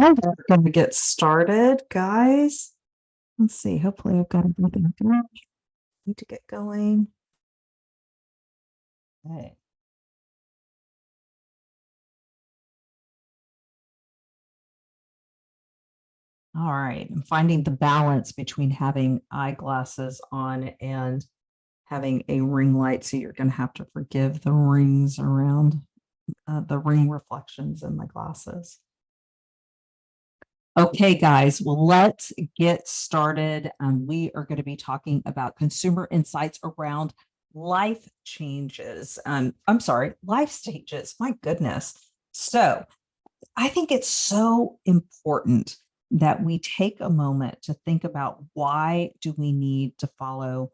right, we're going to get started, guys. Let's see. Hopefully, I've got everything done. Need to get going. Okay. All right. I'm finding the balance between having eyeglasses on and having a ring light. So you're going to have to forgive the rings around the ring reflections in my glasses. Okay, guys, well, let's get started. We are going to be talking about consumer insights around life changes. I'm sorry, life stages. My goodness. So I think it's so important that we take a moment to think about why do we need to follow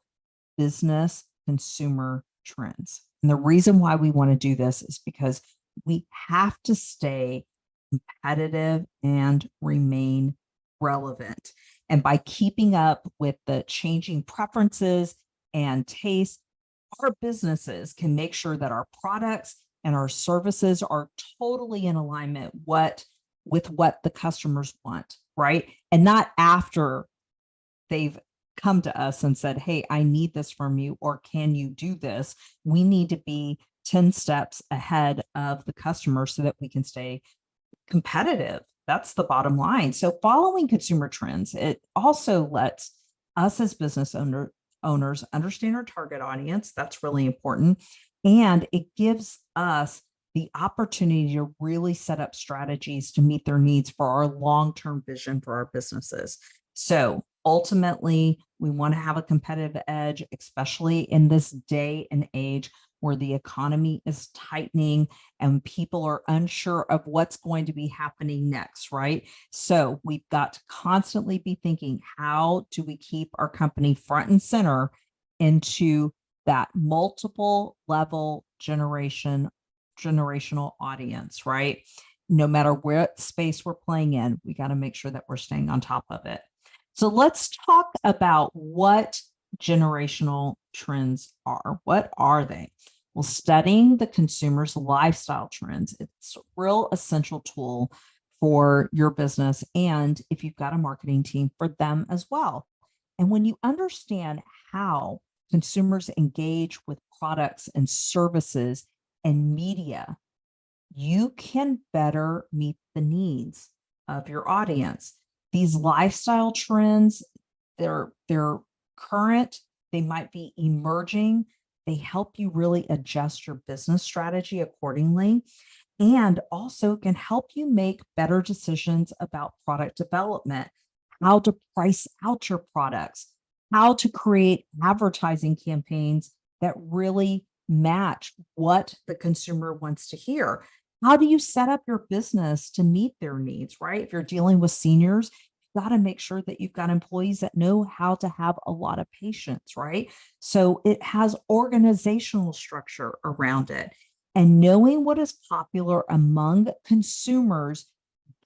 business consumer trends. And the reason why we want to do this is because we have to stay competitive and remain relevant. And by keeping up with the changing preferences and tastes, our businesses can make sure that our products and our services are totally in alignment with what the customers want, right? And not after they've come to us and said, hey, I need this from you, or can you do this? We need to be 10 steps ahead of the customer so that we can stay competitive. That's the bottom line. So following consumer trends, it also lets us as owners understand our target audience. That's really important. And it gives us the opportunity to really set up strategies to meet their needs for our long-term vision for our businesses. So ultimately, we want to have a competitive edge, especially in this day and age where the economy is tightening and people are unsure of what's going to be happening next, right? So we've got to constantly be thinking, how do we keep our company front and center into that multiple level generational audience, right? No matter what space we're playing in, we got to make sure that we're staying on top of it. So let's talk about what generational trends are. What are they? Well, studying the consumer's lifestyle trends, it's a real essential tool for your business. And if you've got a marketing team, for them as well. And when you understand how consumers engage with products and services and media, you can better meet the needs of your audience. These lifestyle trends, they're current, they might be emerging. They help you really adjust your business strategy accordingly, and also can help you make better decisions about product development, how to price out your products, how to create advertising campaigns that really match what the consumer wants to hear. How do you set up your business to meet their needs, right? If you're dealing with seniors, you've got to make sure that you've got employees that know how to have a lot of patience, right? So it has organizational structure around it. And knowing what is popular among consumers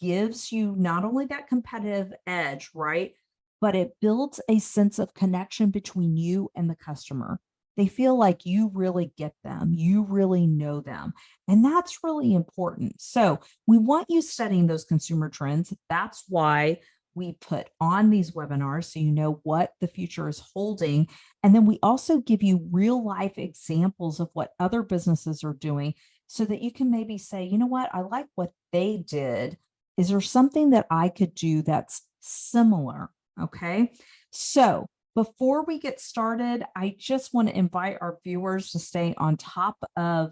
gives you not only that competitive edge, right? But it builds a sense of connection between you and the customer. They feel like you really get them, you really know them. And that's really important. So we want you studying those consumer trends. That's why we put on these webinars so you know what the future is holding. And then we also give you real life examples of what other businesses are doing so that you can maybe say, you know what, I like what they did. Is there something that I could do that's similar? Okay. So before we get started, I just want to invite our viewers to stay on top of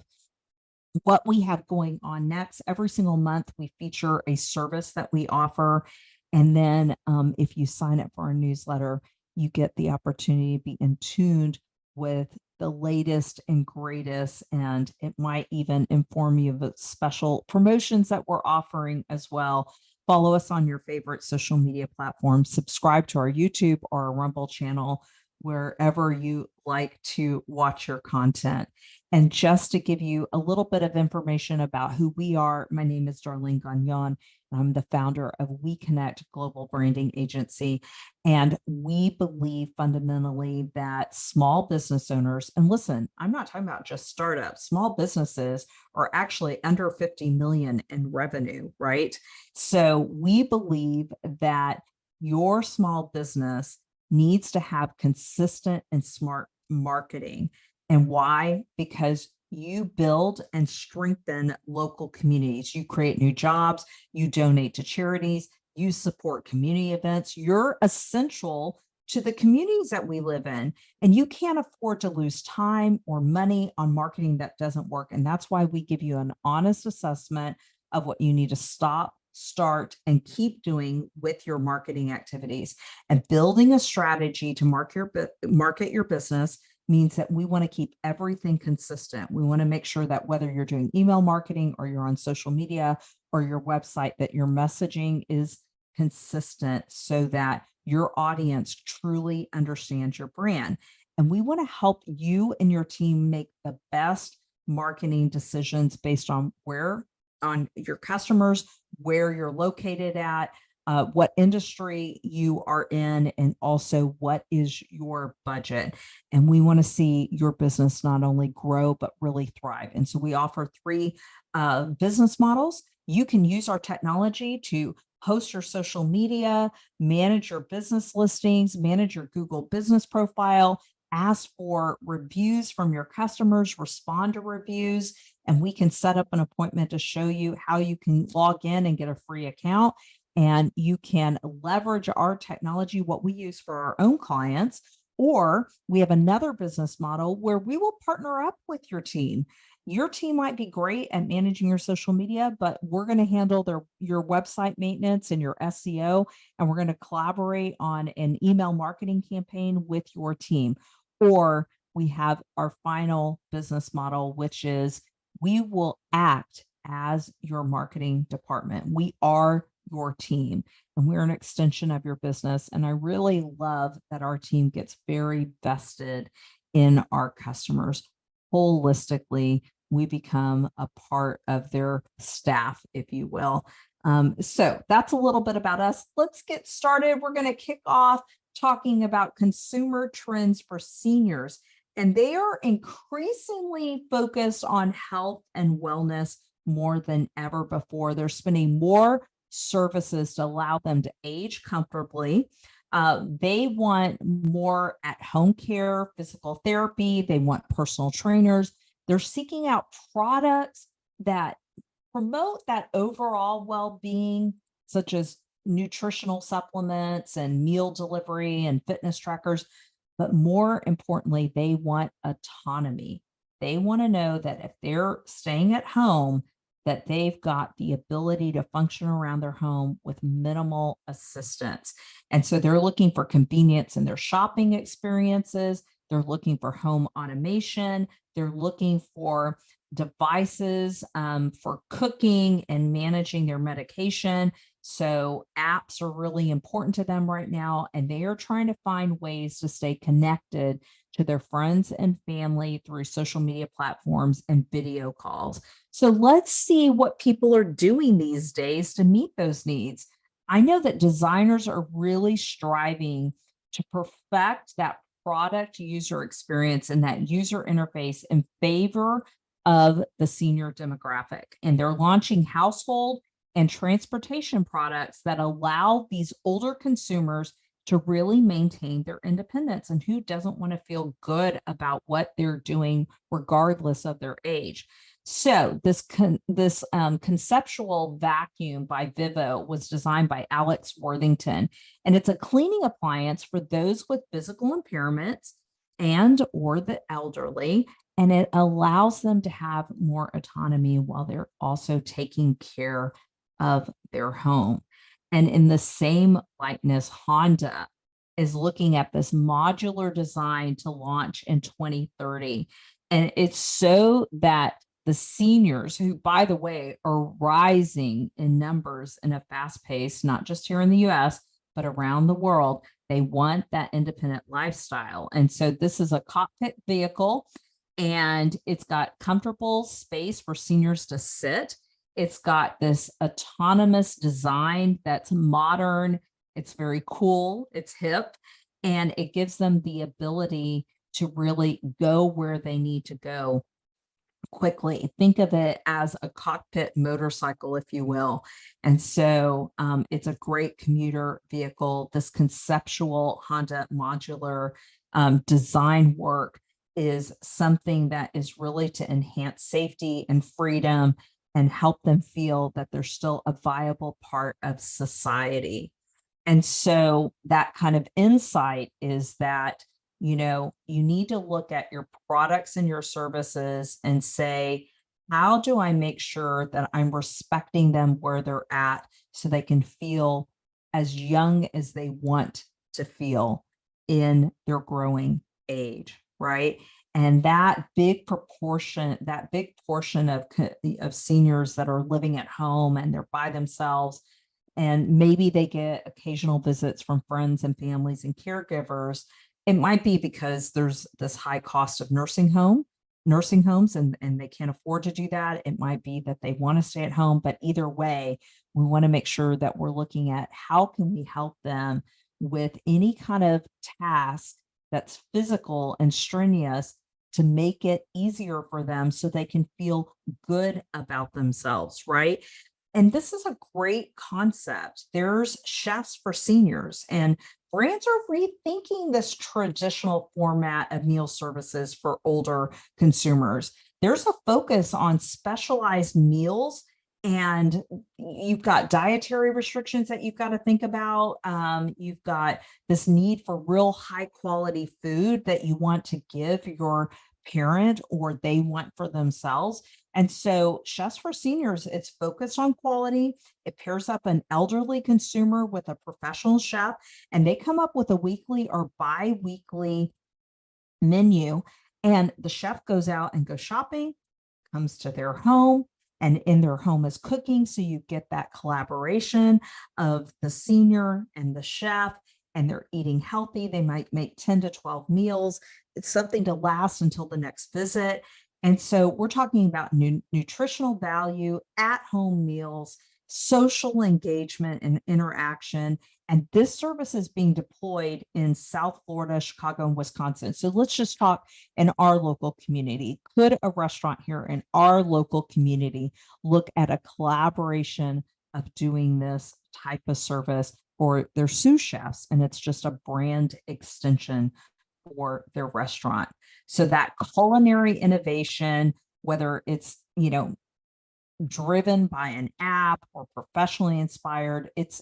what we have going on next. Every single month, we feature a service that we offer. And then if you sign up for our newsletter, you get the opportunity to be in tuned with the latest and greatest. And it might even inform you of the special promotions that we're offering as well. Follow us on your favorite social media platforms, subscribe to our YouTube or our Rumble channel wherever you like to watch your content. And just to give you a little bit of information about who we are, my name is Darlene Gagnon. I'm the founder of We Connect Global Branding Agency. And we believe fundamentally that small business owners, and listen, I'm not talking about just startups, small businesses are actually under 50 million in revenue, right? So we believe that your small business needs to have consistent and smart marketing. And why? Because you build and strengthen local communities. You create new jobs, you donate to charities, you support community events. You're essential to the communities that we live in. And you can't afford to lose time or money on marketing that doesn't work. And that's why we give you an honest assessment of what you need to stop, start, and keep doing with your marketing activities. And building a strategy to market your business means that we want to keep everything consistent. We want to make sure that whether you're doing email marketing or you're on social media or your website, that your messaging is consistent so that your audience truly understands your brand. And we want to help you and your team make the best marketing decisions based on your customers, where you're located at, what industry you are in, and also what is your budget. And we want to see your business not only grow, but really thrive. And so we offer three business models. You can use our technology to host your social media, manage your business listings, manage your Google business profile, ask for reviews from your customers, respond to reviews, and we can set up an appointment to show you how you can log in and get a free account. And you can leverage our technology, what we use for our own clients, or we have another business model where we will partner up with your team. Your team might be great at managing your social media, but we're going to handle your website maintenance and your SEO, and we're going to collaborate on an email marketing campaign with your team. Or we have our final business model, which is we will act as your marketing department. We are your team, and we're an extension of your business. And I really love that our team gets very vested in our customers. Holistically, we become a part of their staff, if you will. So that's a little bit about us. Let's get started. We're going to kick off talking about consumer trends for seniors. And they are increasingly focused on health and wellness more than ever before. They're spending more services to allow them to age comfortably. They want more at-home care, physical therapy. They want personal trainers. They're seeking out products that promote that overall well-being, such as nutritional supplements and meal delivery and fitness trackers. But more importantly, they want autonomy. They want to know that if they're staying at home, that they've got the ability to function around their home with minimal assistance. And so they're looking for convenience in their shopping experiences. They're looking for home automation. They're looking for devices for cooking and managing their medication. So apps are really important to them right now, and they are trying to find ways to stay connected to their friends and family through social media platforms and video calls. So let's see what people are doing these days to meet those needs. I know that designers are really striving to perfect that product user experience and that user interface in favor of the senior demographic. And they're launching household and transportation products that allow these older consumers to really maintain their independence. And who doesn't want to feel good about what they're doing, regardless of their age? So this conceptual vacuum by Vivo was designed by Alex Worthington, and it's a cleaning appliance for those with physical impairments and or the elderly, and it allows them to have more autonomy while they're also taking care of their home. And in the same likeness, Honda is looking at this modular design to launch in 2030. And it's so that the seniors, who, by the way, are rising in numbers in a fast pace, not just here in the US, but around the world, They want that independent lifestyle. And so this is a cockpit vehicle, and it's got comfortable space for seniors to sit. It's got this autonomous design that's modern. It's very cool. It's hip, and it gives them the ability to really go where they need to go quickly. Think of it as a cockpit motorcycle, if you will. And so it's a great commuter vehicle. This conceptual Honda modular design work is something that is really to enhance safety and freedom and help them feel that they're still a viable part of society. And so that kind of insight is that, you need to look at your products and your services and say, how do I make sure that I'm respecting them where they're at so they can feel as young as they want to feel in their growing age, right? And that big portion of seniors that are living at home and they're by themselves, and maybe they get occasional visits from friends and families and caregivers. It might be because there's this high cost of nursing homes, and they can't afford to do that. It might be that they want to stay at home, but either way, we want to make sure that we're looking at how can we help them with any kind of task that's physical and strenuous to make it easier for them so they can feel good about themselves, right? And this is a great concept. There's chefs for seniors, and brands are rethinking this traditional format of meal services for older consumers. There's a focus on specialized meals, and you've got dietary restrictions that you've got to think about. You've got this need for real high quality food that you want to give your parent or they want for themselves. And so Chefs for Seniors, it's focused on quality. It pairs up an elderly consumer with a professional chef, and they come up with a weekly or bi-weekly menu. And the chef goes out and goes shopping, comes to their home, and in their home is cooking. So you get that collaboration of the senior and the chef, and they're eating healthy. They might make 10 to 12 meals. It's something to last until the next visit. And so we're talking about nutritional value, at-home meals, social engagement and interaction. And this service is being deployed in South Florida, Chicago, and Wisconsin. So let's just talk in our local community. Could a restaurant here in our local community look at a collaboration of doing this type of service for their sous chefs? And it's just a brand extension for their restaurant. So that culinary innovation, whether it's, driven by an app or professionally inspired, it's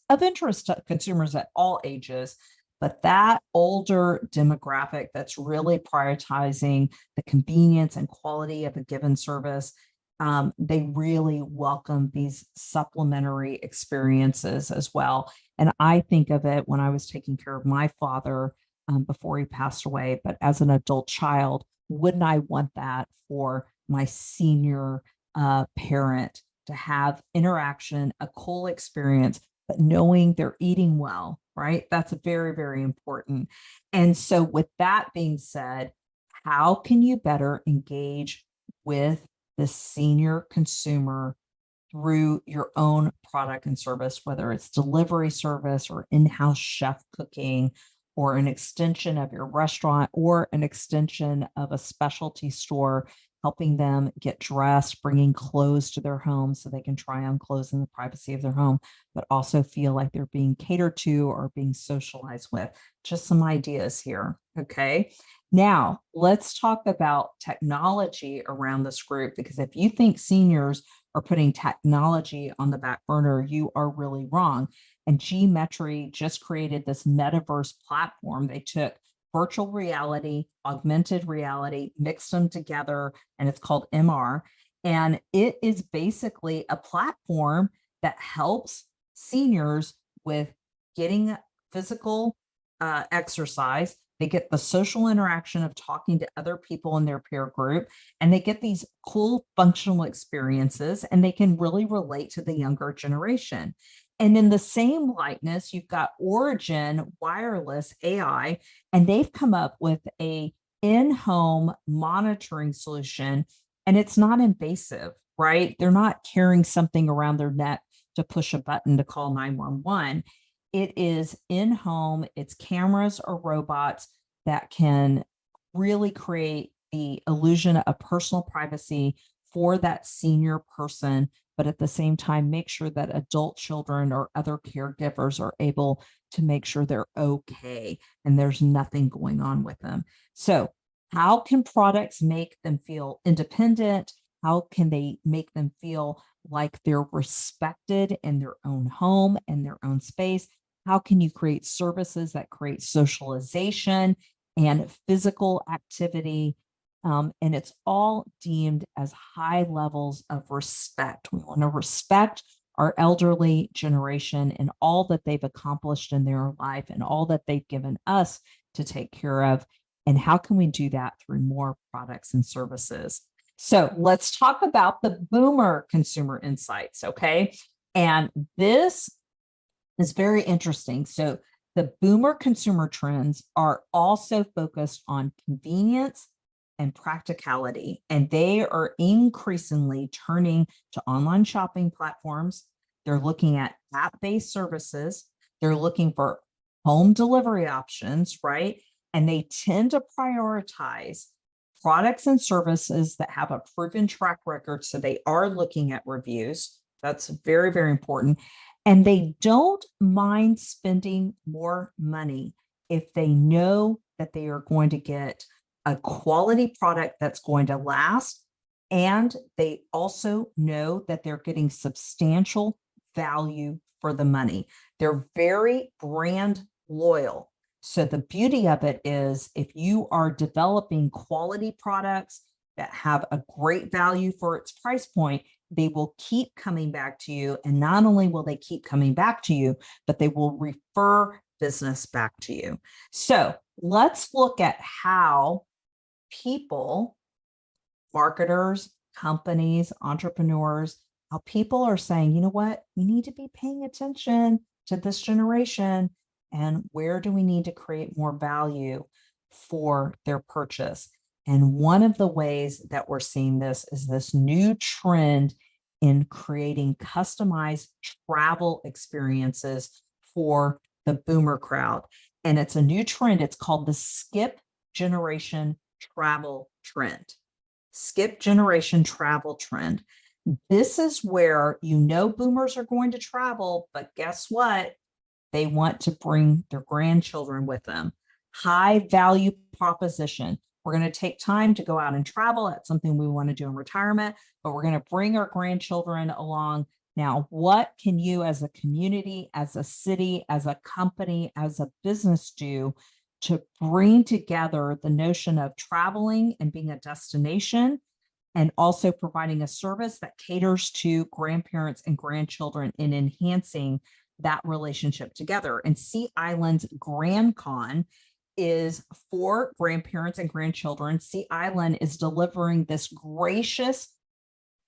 of interest to consumers at all ages. But that older demographic that's really prioritizing the convenience and quality of a given service, they really welcome these supplementary experiences as well. And I think of it when I was taking care of my father before he passed away, but as an adult child, wouldn't I want that for my senior parent to have interaction, a cool experience, but knowing they're eating well, right? That's very, very important. And so, with that being said, how can you better engage with the senior consumer through your own product and service, whether it's delivery service or in-house chef cooking, or an extension of your restaurant, or an extension of a specialty store, helping them get dressed, bringing clothes to their home so they can try on clothes in the privacy of their home, but also feel like they're being catered to or being socialized with. Just some ideas here. Okay. Now let's talk about technology around this group, because if you think seniors are putting technology on the back burner, you are really wrong. And Gmetry just created this metaverse platform. They took virtual reality, augmented reality, mixed them together, and it's called MR. And it is basically a platform that helps seniors with getting physical exercise. They get the social interaction of talking to other people in their peer group, and they get these cool functional experiences, and they can really relate to the younger generation. And in the same likeness, you've got Origin Wireless AI, and they've come up with a in-home monitoring solution, and it's not invasive, right? They're not carrying something around their neck to push a button to call 911. It is in-home, it's cameras or robots that can really create the illusion of personal privacy for that senior person, but at the same time, make sure that adult children or other caregivers are able to make sure they're okay and there's nothing going on with them. So, how can products make them feel independent? How can they make them feel like they're respected in their own home and their own space? How can you create services that create socialization and physical activity? And it's all deemed as high levels of respect. We want to respect our elderly generation and all that they've accomplished in their life and all that they've given us to take care of. And how can we do that through more products and services? So let's talk about the boomer consumer insights. Okay. And this is very interesting. So the boomer consumer trends are also focused on convenience and practicality, and they are increasingly turning to online shopping platforms. They're looking at app-based services. They're looking for home delivery options, right? And they tend to prioritize products and services that have a proven track record. So they are looking at reviews. That's very, very important. And they don't mind spending more money if they know that they are going to get a quality product that's going to last. And they also know that they're getting substantial value for the money. They're very brand loyal. So the beauty of it is if you are developing quality products that have a great value for its price point, they will keep coming back to you. And not only will they keep coming back to you, but they will refer business back to you. So let's look at how people, marketers, companies, entrepreneurs, how people are saying, you know what, we need to be paying attention to this generation and where do we need to create more value for their purchase. And one of the ways that we're seeing this is this new trend in creating customized travel experiences for the boomer crowd. And it's a new trend. It's called the skip generation travel trend. Skip generation travel trend. This is where boomers are going to travel, but guess what? They want to bring their grandchildren with them. High value proposition. We're going to take time to go out and travel. That's something we want to do in retirement, but we're going to bring our grandchildren along. Now, what can you as a community, as a city, as a company, as a business do to bring together the notion of traveling and being a destination and also providing a service that caters to grandparents and grandchildren in enhancing that relationship together? And Sea Island's Grand Con is for grandparents and grandchildren. Sea Island is delivering this gracious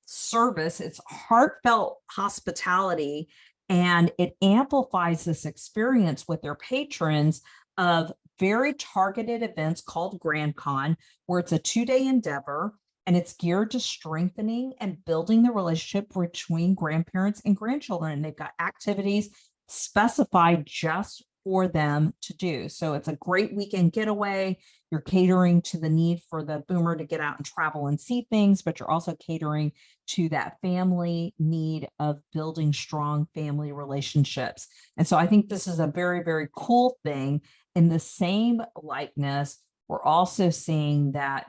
service. It's heartfelt hospitality, and it amplifies this experience with their patrons of very targeted events called Grand Con, where it's a 2-day endeavor and it's geared to strengthening and building the relationship between grandparents and grandchildren. And they've got activities specified just for them to do. So it's a great weekend getaway. You're catering to the need for the boomer to get out and travel and see things, but you're also catering to that family need of building strong family relationships. And so I think this is a very, very cool thing. In the same likeness, we're also seeing that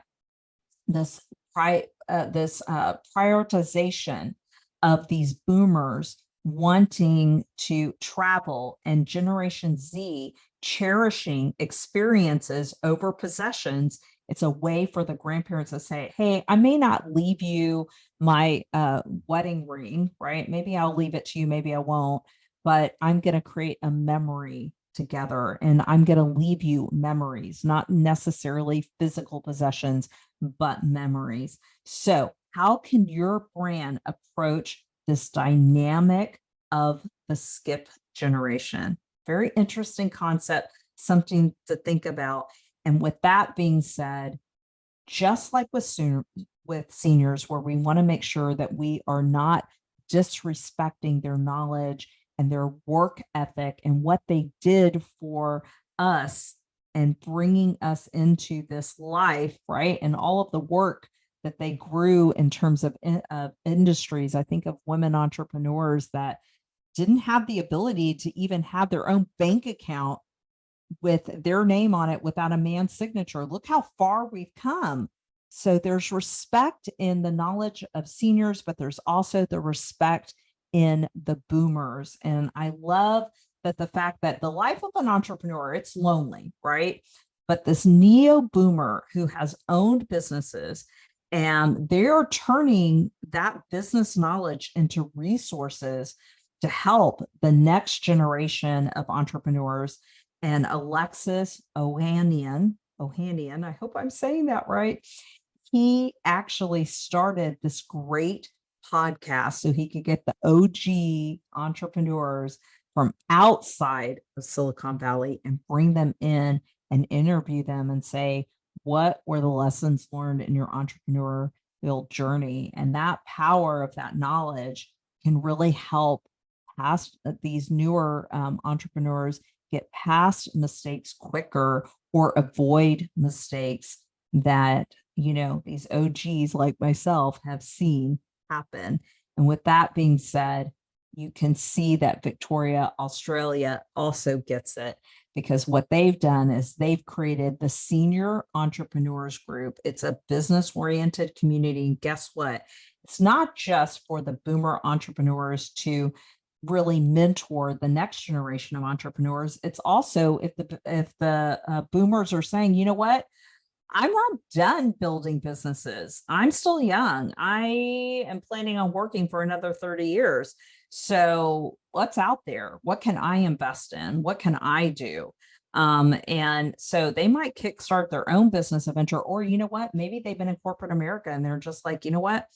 this prioritization of these boomers wanting to travel and Generation Z cherishing experiences over possessions. It's a way for the grandparents to say, hey, I may not leave you my wedding ring, right? Maybe I'll leave it to you, maybe I won't, but I'm going to create a memory together and I'm going to leave you memories, not necessarily physical possessions, but memories. So how can your brand approach this dynamic of the skip generation. Very interesting concept, something to think about. And with that being said, just like with seniors, where we want to make sure that we are not disrespecting their knowledge and their work ethic and what they did for us and bringing us into this life, right? And all of the work that they grew in terms of industries. I think of women entrepreneurs that didn't have the ability to even have their own bank account with their name on it without a man's signature. Look how far we've come. So there's respect in the knowledge of seniors, but there's also the respect in the boomers. And I love that the fact that the life of an entrepreneur, it's lonely, right? But this neo boomer who has owned businesses and they're turning that business knowledge into resources to help the next generation of entrepreneurs. And Alexis Ohanian, I hope I'm saying that right. He actually started this great podcast so he could get the OG entrepreneurs from outside of Silicon Valley and bring them in and interview them and say, what were the lessons learned in your entrepreneurial journey? And that power of that knowledge can really help past these newer entrepreneurs get past mistakes quicker or avoid mistakes that, these OGs like myself have seen happen. And with that being said, you can see that Victoria, Australia also gets it, because what they've done is they've created the Senior Entrepreneurs Group. It's a business-oriented community. And guess what? It's not just for the boomer entrepreneurs to really mentor the next generation of entrepreneurs. It's also if the boomers are saying, you know what, I'm not done building businesses. I'm still young. I am planning on working for another 30 years. So what's out there? What can I invest in? What can I do? And so they might kickstart their own business adventure, or you know what, maybe they've been in corporate America and they're just like, you know what,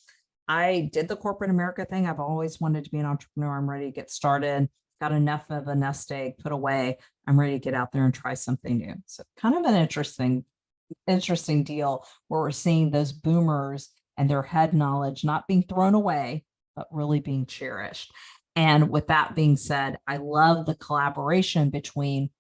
I did the corporate America thing. I've always wanted to be an entrepreneur. I'm ready to get started. Got enough of a nest egg put away. I'm ready to get out there and try something new. So kind of an interesting deal where we're seeing those boomers and their head knowledge not being thrown away, but really being cherished. And with that being said, I love the collaboration between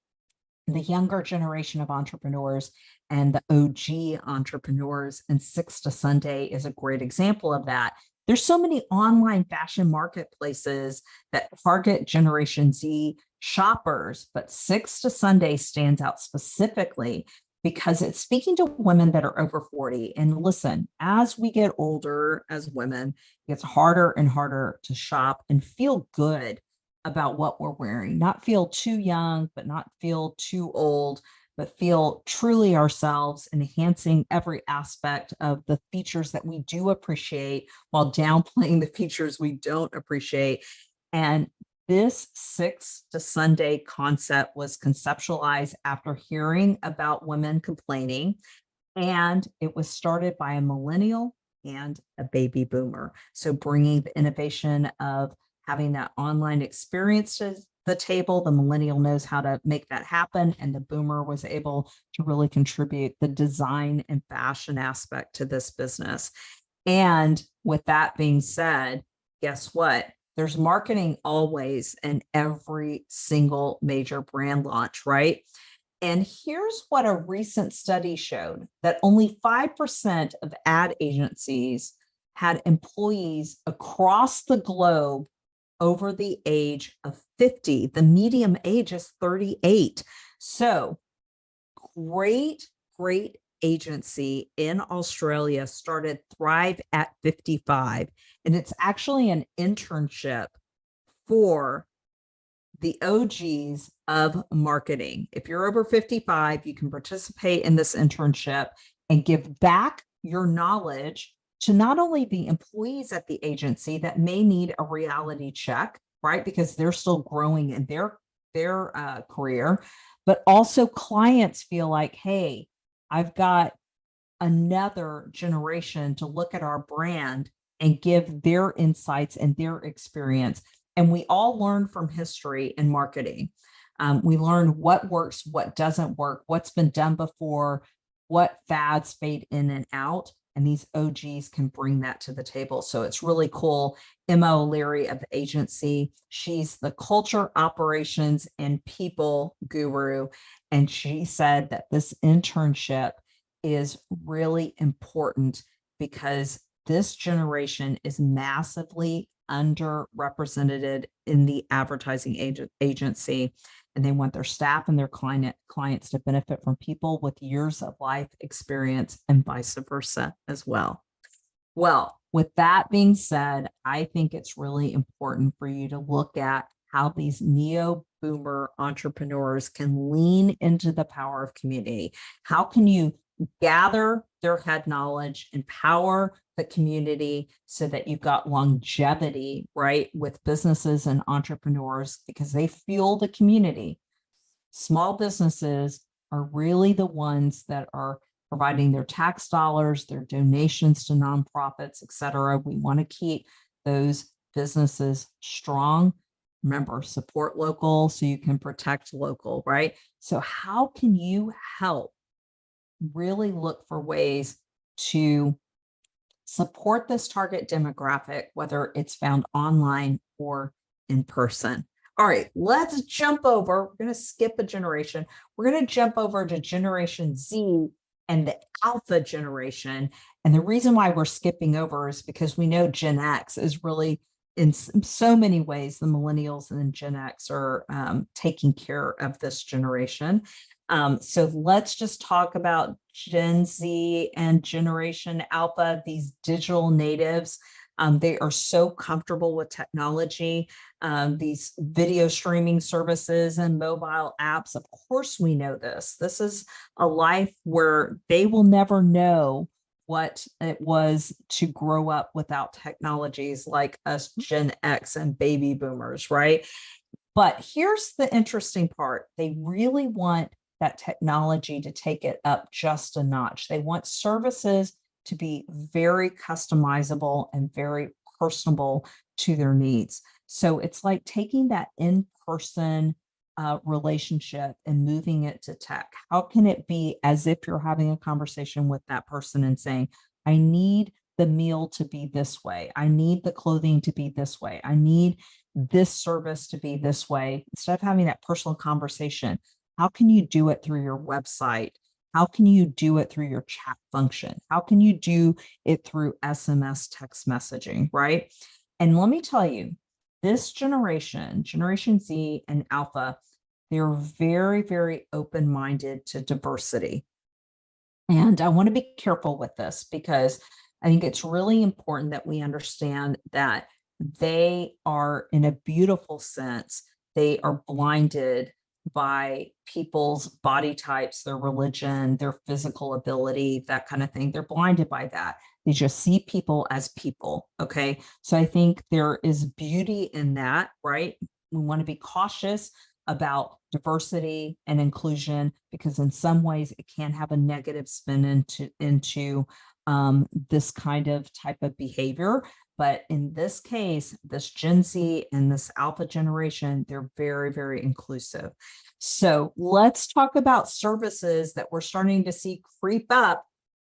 the younger generation of entrepreneurs and the OG entrepreneurs. And Six to Sunday is a great example of that. There's so many online fashion marketplaces that target Generation Z shoppers, but Six to Sunday stands out specifically because it's speaking to women that are over 40. And listen, as we get older as women, it gets harder and harder to shop and feel good about what we're wearing, not feel too young, but not feel too old, but feel truly ourselves, enhancing every aspect of the features that we do appreciate while downplaying the features we don't appreciate. And this Six to Sunday concept was conceptualized after hearing about women complaining, and it was started by a millennial and a baby boomer. So bringing the innovation of having that online experience to the table, the millennial knows how to make that happen, and the boomer was able to really contribute the design and fashion aspect to this business. And with that being said, guess what? There's marketing always in every single major brand launch, right? And here's what a recent study showed, that only 5% of ad agencies had employees across the globe over the age of 50. The median age is 38. So great agency in Australia started Thrive at 55. And it's actually an internship for the OGs of marketing. If you're over 55, you can participate in this internship and give back your knowledge to not only the employees at the agency that may need a reality check, right? Because they're still growing in their career, but also clients feel like, hey, I've got another generation to look at our brand and give their insights and their experience. And we all learn from history and marketing. We learn what works, what doesn't work, what's been done before, what fads fade in and out. And these OGs can bring that to the table. So it's really cool. Emma O'Leary of the agency, she's the culture, operations, and people guru. And she said that this internship is really important because this generation is massively underrepresented in the advertising agency, and they want their staff and their clients to benefit from people with years of life experience and vice versa as well. Well, with that being said, I think it's really important for you to look at how these neo-boomer entrepreneurs can lean into the power of community. How can you gather their head knowledge, empower the community so that you've got longevity, right, with businesses and entrepreneurs because they fuel the community. Small businesses are really the ones that are providing their tax dollars, their donations to nonprofits, et cetera. We want to keep those businesses strong. Remember, support local so you can protect local, right? So how can you help really look for ways to support this target demographic, whether it's found online or in person? All right, let's jump over. We're going to skip a generation. We're going to jump over to Generation Z and the Alpha generation. And the reason why we're skipping over is because we know Gen X is really, in so many ways, the millennials and Gen X are taking care of this generation. So let's just talk about Gen Z and Generation Alpha, these digital natives. They are so comfortable with technology, these video streaming services and mobile apps. Of course, we know this. This is a life where they will never know what it was to grow up without technologies like us Gen X and baby boomers, right? But here's the interesting part. They really want that technology to take it up just a notch. They want services to be very customizable and very personable to their needs. So it's like taking that in-person relationship and moving it to tech. How can it be as if you're having a conversation with that person and saying, I need the meal to be this way. I need the clothing to be this way. I need this service to be this way. Instead of having that personal conversation, how can you do it through your website? How can you do it through your chat function? How can you do it through SMS text messaging, right? And let me tell you, this generation, Generation Z and Alpha, they're very, very open-minded to diversity. And I want to be careful with this because I think it's really important that we understand that they are, in a beautiful sense, they are blinded by people's body types, their religion, their physical ability, that kind of thing. They're blinded by that. They just see people as people. Okay. So I think there is beauty in that, right? We want to be cautious about diversity and inclusion because in some ways it can have a negative spin into this kind of type of behavior. But in this case, this Gen Z and this Alpha generation, they're very, very inclusive. So let's talk about services that we're starting to see creep up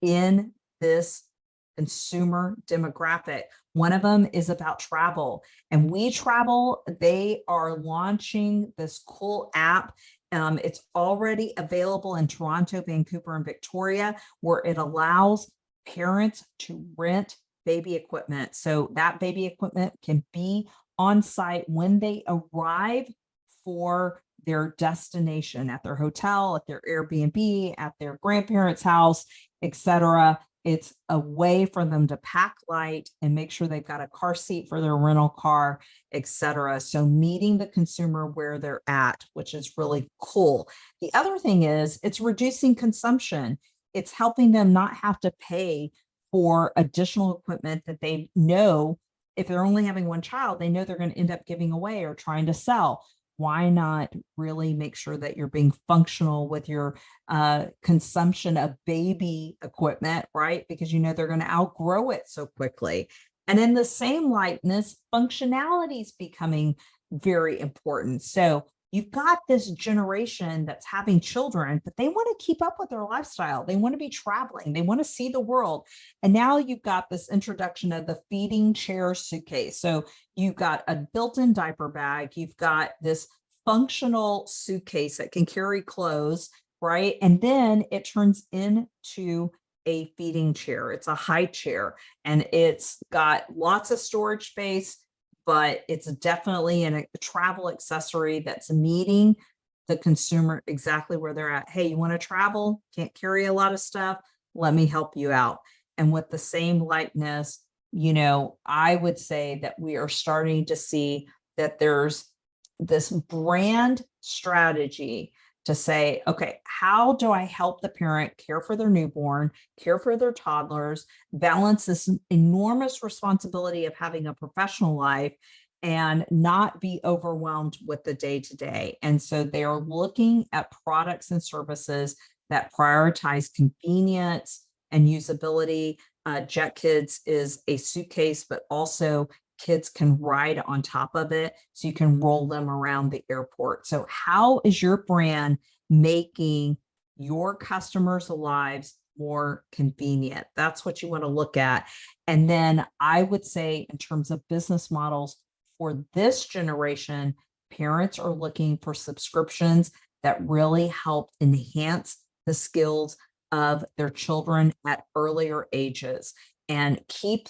in this consumer demographic. One of them is about travel. And We Travel, they are launching this cool app. It's already available in Toronto, Vancouver, and Victoria, where it allows parents to rent baby equipment. So that baby equipment can be on site when they arrive for their destination at their hotel, at their Airbnb, at their grandparents' house, etc. It's a way for them to pack light and make sure they've got a car seat for their rental car, etc. So meeting the consumer where they're at, which is really cool. The other thing is it's reducing consumption. It's helping them not have to pay for additional equipment that they know, if they're only having one child, they know they're going to end up giving away or trying to sell. Why not really make sure that you're being functional with your consumption of baby equipment, right? Because you know they're going to outgrow it so quickly. And in the same likeness, functionality is becoming very important. So you've got this generation that's having children, but they want to keep up with their lifestyle. They want to be traveling, they want to see the world. And now you've got this introduction of the feeding chair suitcase. So you've got a built-in diaper bag, you've got this functional suitcase that can carry clothes, right? And then it turns into a feeding chair. It's a high chair and it's got lots of storage space, but it's definitely a travel accessory that's meeting the consumer exactly where they're at. Hey, you want to travel? Can't carry a lot of stuff? Let me help you out. And with the same likeness, I would say that we are starting to see that there's this brand strategy to say, okay, how do I help the parent care for their newborn, care for their toddlers, balance this enormous responsibility of having a professional life and not be overwhelmed with the day to day? And so they are looking at products and services that prioritize convenience and usability. Jet Kids is a suitcase, but also kids can ride on top of it, so you can roll them around the airport. So how is your brand making your customers' lives more convenient? That's what you want to look at. And then I would say, in terms of business models for this generation, parents are looking for subscriptions that really help enhance the skills of their children at earlier ages and keep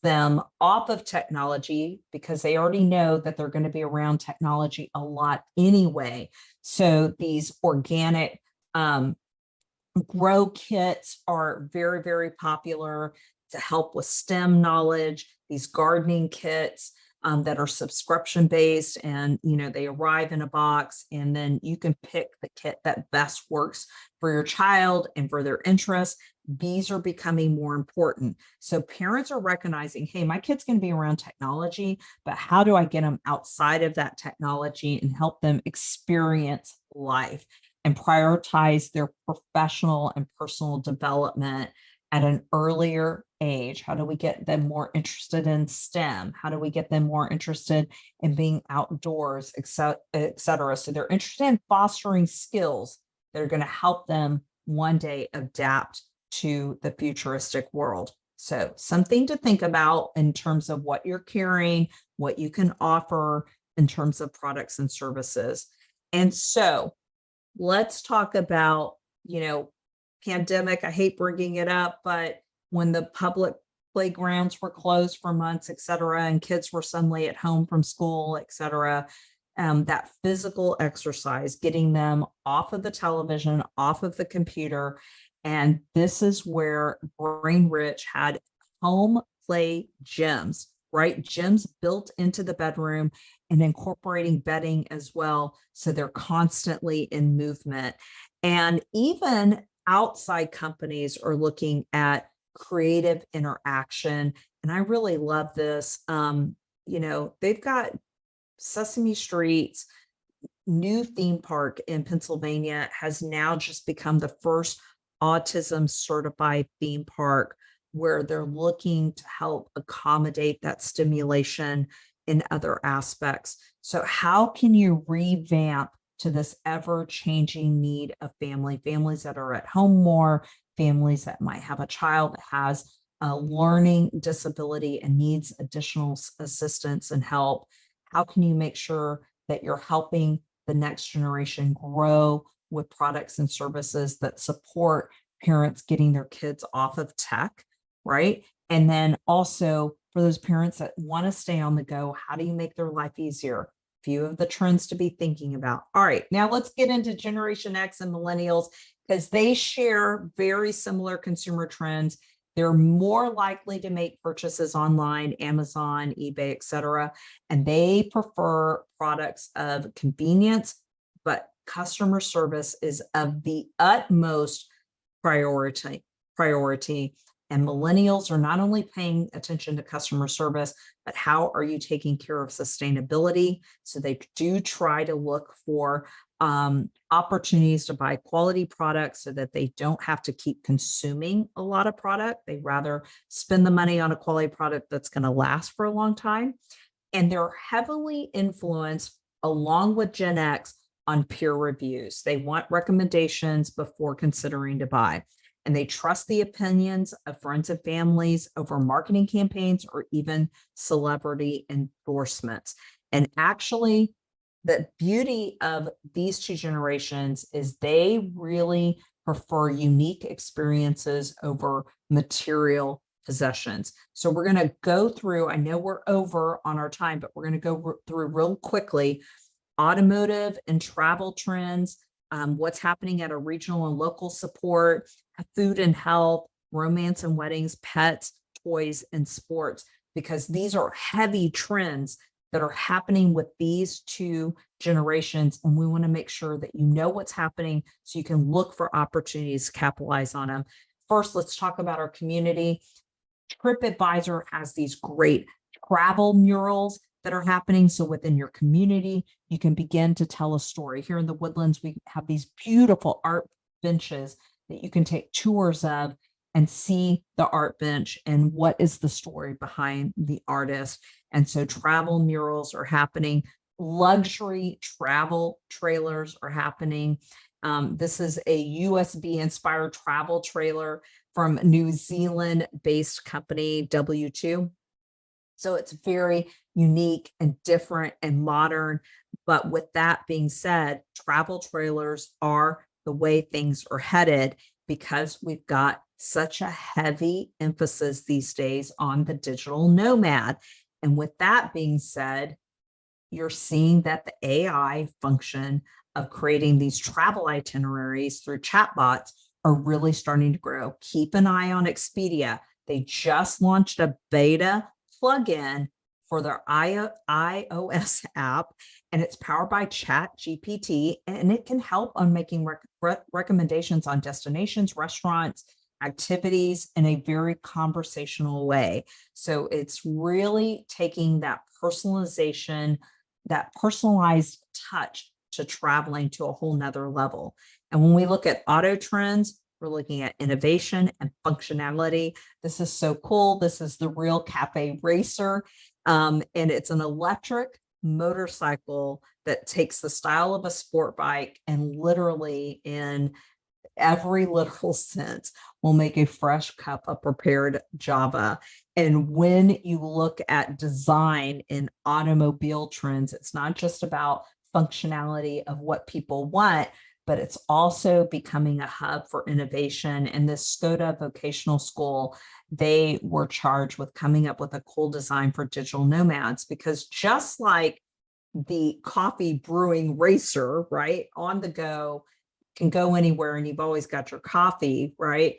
them off of technology, because they already know that they're going to be around technology a lot anyway. So these organic grow kits are very, very popular to help with STEM knowledge. These gardening kits that are subscription based, and they arrive in a box, and then you can pick the kit that best works for your child and for their interests. These are becoming more important. So parents are recognizing, hey, my kid's going to be around technology, but how do I get them outside of that technology and help them experience life and prioritize their professional and personal development at an earlier age? How do we get them more interested in STEM? How do we get them more interested in being outdoors, et cetera? So they're interested in fostering skills that are going to help them one day adapt to the futuristic world. So something to think about in terms of what you're carrying, what you can offer in terms of products and services. And so let's talk about, pandemic. I hate bringing it up, but when the public playgrounds were closed for months, et cetera, and kids were suddenly at home from school, et cetera, that physical exercise, getting them off of the television, off of the computer. And this is where Brain Rich had home play gyms, right? Gyms built into the bedroom and incorporating bedding as well. So they're constantly in movement. And even outside companies are looking at creative interaction. And I really love this. They've got Sesame Street's new theme park in Pennsylvania has now just become the first autism certified theme park, where they're looking to help accommodate that stimulation in other aspects. So how can you revamp to this ever-changing need of families that are at home more, families that might have a child that has a learning disability and needs additional assistance and help? How can you make sure that you're helping the next generation grow with products and services that support parents getting their kids off of tech, right? And then also for those parents that want to stay on the go, how do you make their life easier? Few of the trends to be thinking about. All right, now let's get into Generation X and millennials, because they share very similar consumer trends. They're more likely to make purchases online, Amazon, eBay, et cetera, and they prefer products of convenience, but customer service is of the utmost priority. And millennials are not only paying attention to customer service, but how are you taking care of sustainability? So they do try to look for opportunities to buy quality products so that they don't have to keep consuming a lot of product. They rather spend the money on a quality product that's going to last for a long time. And they're heavily influenced along with Gen X on peer reviews. They want recommendations before considering to buy. And they trust the opinions of friends and families over marketing campaigns or even celebrity endorsements. And actually, the beauty of these two generations is they really prefer unique experiences over material possessions. So we're going to go through, I know we're over on our time, but we're going to go through real quickly automotive and travel trends, what's happening at a regional and local support, food and health, romance and weddings, pets, toys, and sports, because these are heavy trends that are happening with these two generations. And we want to make sure that you know what's happening so you can look for opportunities to capitalize on them. First, let's talk about our community. TripAdvisor has these great travel murals that are happening. So within your community, you can begin to tell a story. Here in the Woodlands, we have these beautiful art benches that you can take tours of and see the art bench and what is the story behind the artist. And so travel murals are happening. Luxury travel trailers are happening. This is a USB inspired travel trailer from New Zealand based company W2. So it's very unique and different and modern. But with that being said, travel trailers are the way things are headed because we've got such a heavy emphasis these days on the digital nomad. And with that being said, you're seeing that the AI function of creating these travel itineraries through chatbots are really starting to grow. Keep an eye on Expedia. They just launched a beta plugin for their iOS app, and it's powered by ChatGPT, and it can help on making recommendations on destinations, restaurants, activities in a very conversational way. So it's really taking that personalization, that personalized touch to traveling to a whole nother level. And when we look at auto trends, we're looking at innovation and functionality. This is so cool. This is the Real Cafe Racer. And it's an electric motorcycle that takes the style of a sport bike and literally in every literal sense will make a fresh cup of prepared Java. And when you look at design in automobile trends, it's not just about functionality of what people want, but it's also becoming a hub for innovation. And this Skoda Vocational School, they were charged with coming up with a cool design for digital nomads, because just like the coffee brewing racer, right, on the go, can go anywhere and you've always got your coffee, right?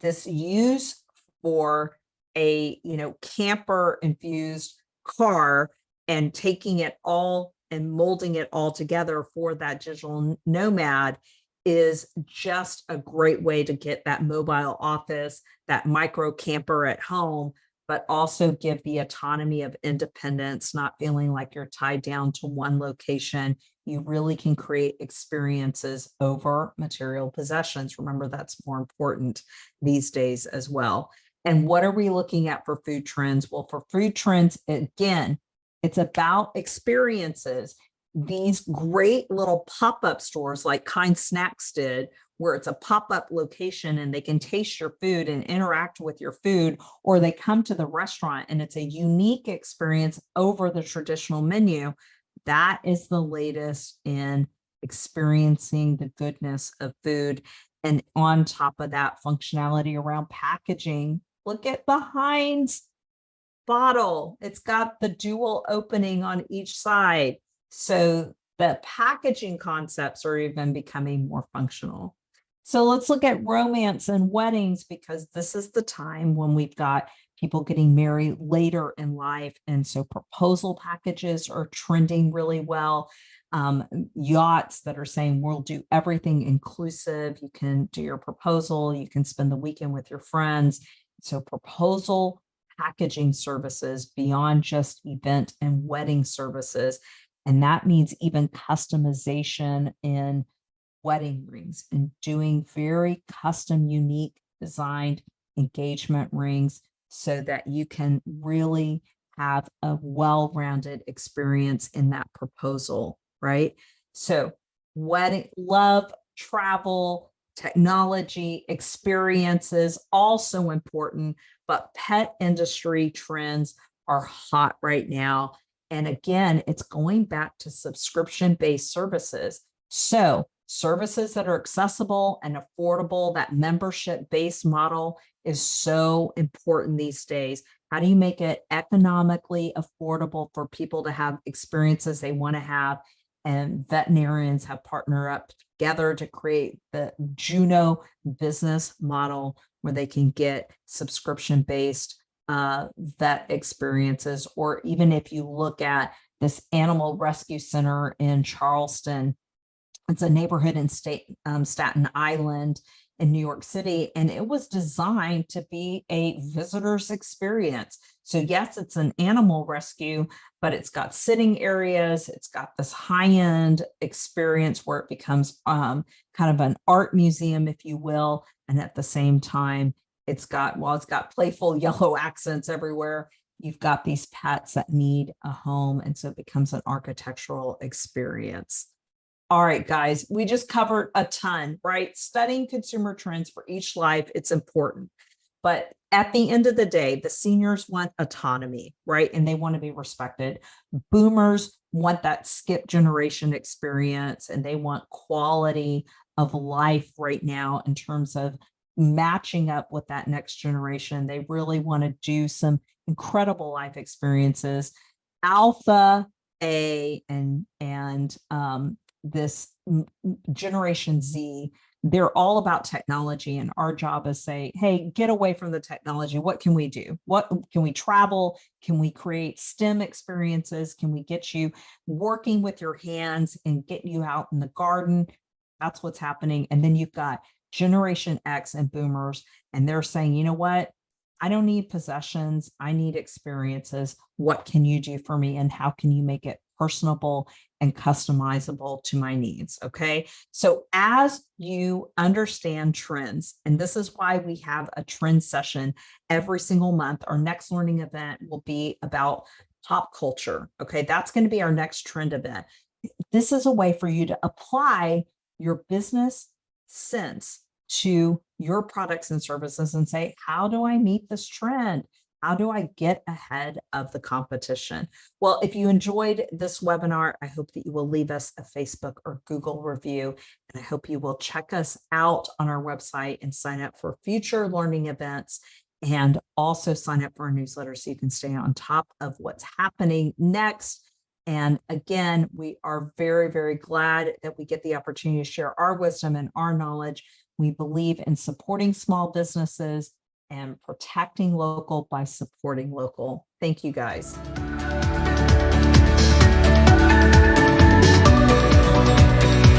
This use for a, camper infused car and taking it all and molding it all together for that digital nomad is just a great way to get that mobile office, that micro camper at home, but also give the autonomy of independence, not feeling like you're tied down to one location. You really can create experiences over material possessions. Remember, that's more important these days as well. And what are we looking at for food trends? Well, for food trends, again, it's about experiences. These great little pop-up stores like Kind Snacks did, where it's a pop-up location and they can taste your food and interact with your food, or they come to the restaurant and it's a unique experience over the traditional menu. That is the latest in experiencing the goodness of food. And on top of that, functionality around packaging. Look at the Heinz bottle. It's got the dual opening on each side. So the packaging concepts are even becoming more functional. So let's look at romance and weddings, because this is the time when we've got people getting married later in life. And so proposal packages are trending really well. Yachts that are saying we'll do everything inclusive. You can do your proposal, you can spend the weekend with your friends, So proposal packaging services beyond just event and wedding services. And that means even customization in wedding rings and doing very custom, unique designed engagement rings so that you can really have a well-rounded experience in that proposal, right? So wedding, love, travel, technology, experiences, also important, but pet industry trends are hot right now. And again, it's going back to subscription-based services. So services that are accessible and affordable, that membership-based model is so important these days. How do you make it economically affordable for people to have experiences they want to have? And veterinarians have partnered up together to create the Juno business model where they can get subscription-based vet experiences. Or even if you look at this animal rescue center in Charleston, it's a neighborhood in Staten Island in New York City, and it was designed to be a visitor's experience. So yes, it's an animal rescue, but it's got sitting areas. It's got this high-end experience where it becomes kind of an art museum, if you will. And at the same time, it's got playful yellow accents everywhere. You've got these pets that need a home. And so it becomes an architectural experience. All right, guys, we just covered a ton, right? Studying consumer trends for each life, it's important. But at the end of the day, the seniors want autonomy, right? And they want to be respected. Boomers want that skip generation experience and they want quality of life right now in terms of matching up with that next generation. They really want to do some incredible life experiences. Alpha A and this Generation Z, they're all about technology, and our job is say, hey, get away from the technology. What can we do? What can we travel? Can we create STEM experiences? Can we get you working with your hands and get you out in the garden? That's what's happening. And then you've got Generation X and boomers, and they're saying, you know what? I don't need possessions. I need experiences. What can you do for me? And how can you make it personable and customizable to my needs? Okay. So as you understand trends, and this is why we have a trend session every single month, our next learning event will be about pop culture. Okay. That's going to be our next trend event. This is a way for you to apply your business sense to your products and services and say, how do I meet this trend? How do I get ahead of the competition? Well, if you enjoyed this webinar, I hope that you will leave us a Facebook or Google review. And I hope you will check us out on our website and sign up for future learning events, and also sign up for our newsletter so you can stay on top of what's happening next. And again, we are very, very glad that we get the opportunity to share our wisdom and our knowledge. We believe in supporting small businesses and protecting local by supporting local. Thank you, guys.